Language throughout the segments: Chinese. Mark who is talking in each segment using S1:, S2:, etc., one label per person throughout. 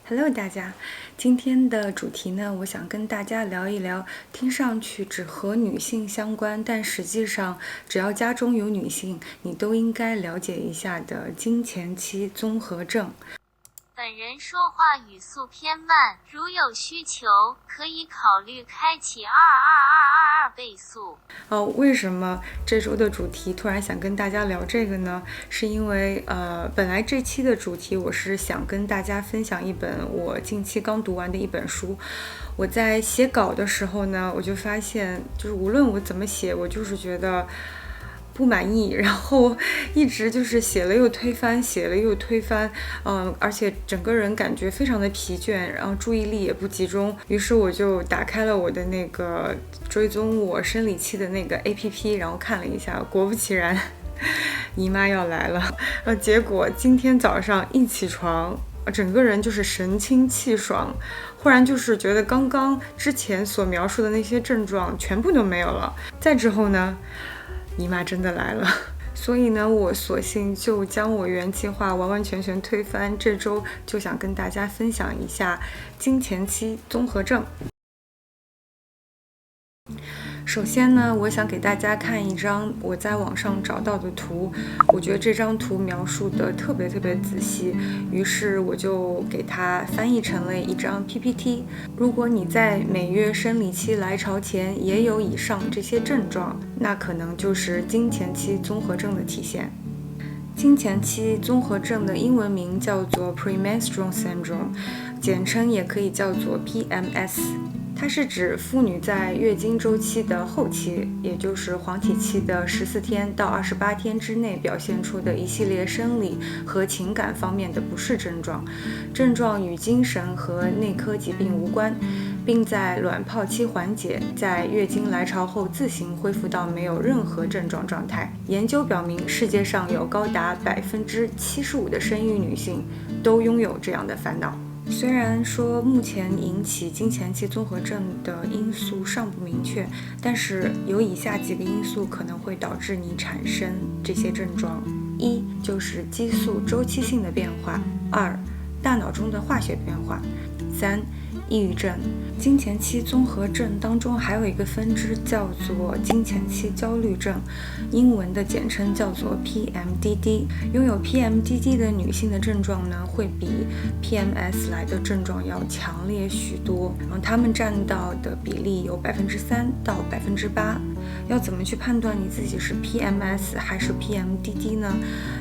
S1: Hello，大家，今天的主题呢，我想跟大家聊一聊，听上去只和女性相关，但实际上只要家中有女性，你都应该了解一下的经前期综合症。
S2: 本人说话语速偏慢，如有需求，可以考虑开启22222倍速。
S1: 为什么这周的主题突然想跟大家聊这个呢？是因为本来这期的主题我是想跟大家分享一本我近期刚读完的一本书。我在写稿的时候呢，我就发现，就是无论我怎么写，我就是觉得不满意，然后一直就是写了又推翻，写了又推翻，而且整个人感觉非常的疲倦，然后注意力也不集中。于是我就打开了我的那个追踪我生理期的那个 APP， 然后看了一下，果不其然，姨妈要来了。结果今天早上一起床，整个人就是神清气爽，忽然就是觉得刚刚之前所描述的那些症状全部都没有了。再之后呢，姨妈真的来了，所以呢，我索性就将我原计划完完全全推翻。这周就想跟大家分享一下经前期综合症。首先呢，我想给大家看一张我在网上找到的图，我觉得这张图描述的特别仔细，于是我就给它翻译成了一张 PPT。如果你在每月生理期来潮前也有以上这些症状，那可能就是经前期综合症的体现。经前期综合症的英文名叫做 Premenstrual Syndrome， 简称也可以叫做 PMS。它是指妇女在月经周期的后期，也就是黄体期的14天到28天之内表现出的一系列生理和情感方面的不适症状。症状与精神和内科疾病无关，并在卵泡期缓解，在月经来潮后自行恢复到没有任何症状状态。研究表明，世界上有高达75%的生育女性都拥有这样的烦恼。虽然说目前引起经前期综合症的因素尚不明确，但是有以下几个因素可能会导致你产生这些症状：一就是激素周期性的变化；二，大脑中的化学变化；三，抑郁症。经前期综合症当中还有一个分支叫做经前期焦虑症，英文的简称叫做 PMDD。拥有 PMDD 的女性的症状呢，会比 PMS 来的症状要强烈许多，她们占到的比例有3%到8%。要怎么去判断你自己是 PMS 还是 PMDD 呢？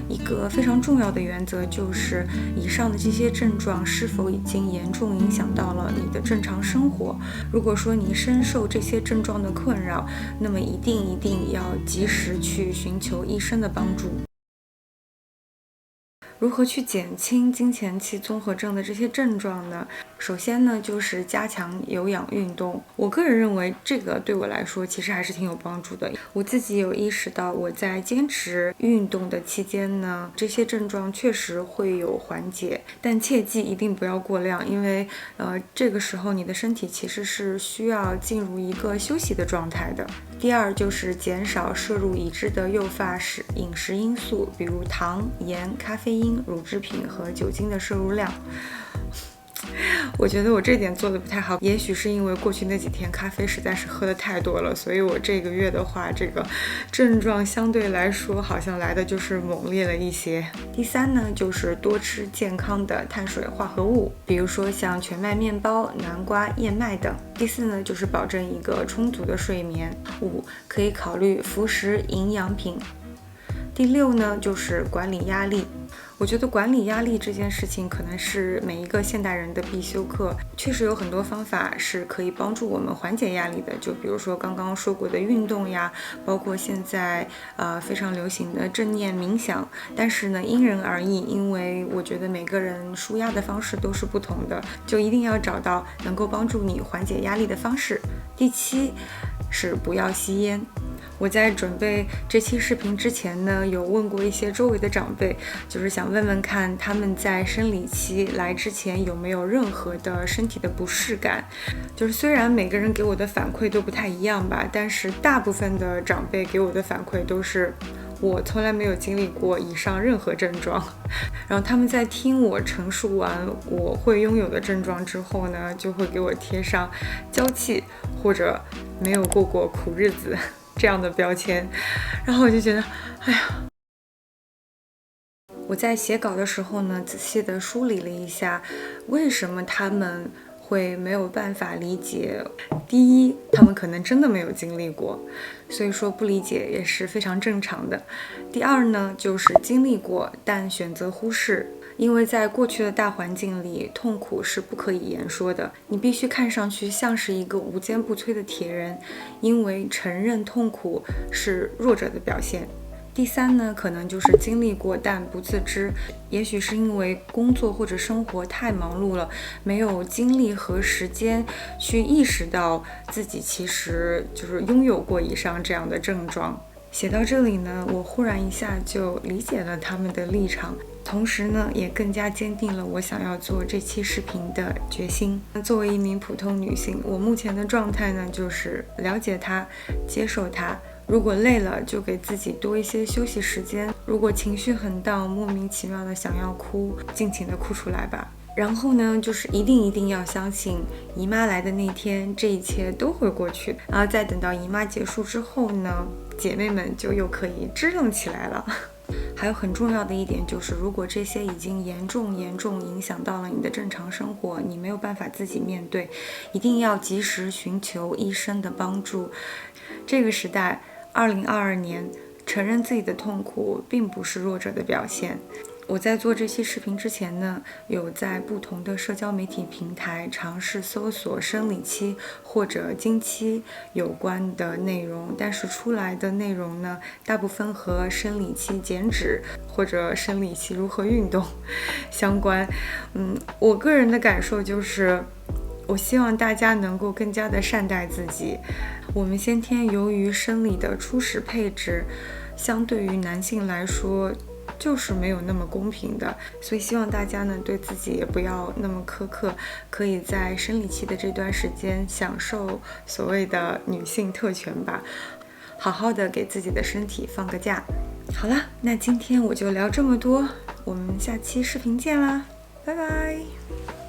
S1: 一个非常重要的原则就是以上的这些症状是否已经严重影响到了你的正常生活。如果说你深受这些症状的困扰，那么一定要及时去寻求医生的帮助。如何去减轻经前期综合症的这些症状呢？首先呢，就是加强有氧运动。我个人认为这个对我来说其实还是挺有帮助的。我自己有意识到，我在坚持运动的期间呢，这些症状确实会有缓解，但切记一定不要过量，因为这个时候你的身体其实是需要进入一个休息的状态的。第二就是减少摄入已知的诱发饮食因素，比如糖、盐、咖啡因、乳制品和酒精的摄入量。我觉得我这点做的不太好，也许是因为过去那几天咖啡实在是喝的太多了，所以我这个月的话，这个症状相对来说好像来的就是猛烈了一些。第三呢，就是多吃健康的碳水化合物，比如说像全麦面包、南瓜、燕麦等。第四呢，就是保证一个充足的睡眠。五，可以考虑服食营养品。第六呢，就是管理压力。我觉得管理压力这件事情可能是每一个现代人的必修课，确实有很多方法是可以帮助我们缓解压力的，就比如说刚刚说过的运动呀，包括现在非常流行的正念冥想，但是呢因人而异，因为我觉得每个人舒压的方式都是不同的，就一定要找到能够帮助你缓解压力的方式。第七是不要吸烟。我在准备这期视频之前呢，有问过一些周围的长辈，就是想问问看他们在生理期来之前有没有任何的身体的不适感。就是虽然每个人给我的反馈都不太一样吧，但是大部分的长辈给我的反馈都是我从来没有经历过以上任何症状。然后他们在听我陈述完我会拥有的症状之后呢，就会给我贴上娇气或者没有过过苦日子这样的标签。然后我就觉得，哎呀，我在写稿的时候呢，仔细的梳理了一下，为什么他们会没有办法理解。第一，他们可能真的没有经历过，所以说不理解也是非常正常的。第二呢，就是经历过但选择忽视，因为在过去的大环境里，痛苦是不可以言说的，你必须看上去像是一个无坚不摧的铁人，因为承认痛苦是弱者的表现。第三呢，可能就是经历过但不自知，也许是因为工作或者生活太忙碌了，没有精力和时间去意识到自己其实就是拥有过以上这样的症状。写到这里呢，我忽然一下就理解了他们的立场，同时呢，也更加坚定了我想要做这期视频的决心。作为一名普通女性，我目前的状态呢，就是了解它，接受它。如果累了，就给自己多一些休息时间。如果情绪很荡，莫名其妙的想要哭，尽情的哭出来吧。然后呢，就是一定要相信姨妈来的那天，这一切都会过去。然后再等到姨妈结束之后呢，姐妹们就又可以支棱起来了。还有很重要的一点就是，如果这些已经严重影响到了你的正常生活，你没有办法自己面对，一定要及时寻求医生的帮助。这个时代，2022年，承认自己的痛苦并不是弱者的表现。我在做这期视频之前呢，有在不同的社交媒体平台尝试搜索生理期或者经期有关的内容，但是出来的内容呢，大部分和生理期减脂或者生理期如何运动相关。我个人的感受就是，我希望大家能够更加的善待自己。我们先天由于生理的初始配置，相对于男性来说就是没有那么公平的，所以希望大家呢对自己也不要那么苛刻，可以在生理期的这段时间享受所谓的女性特权吧，好好的给自己的身体放个假。好了，那今天我就聊这么多，我们下期视频见啦，拜拜。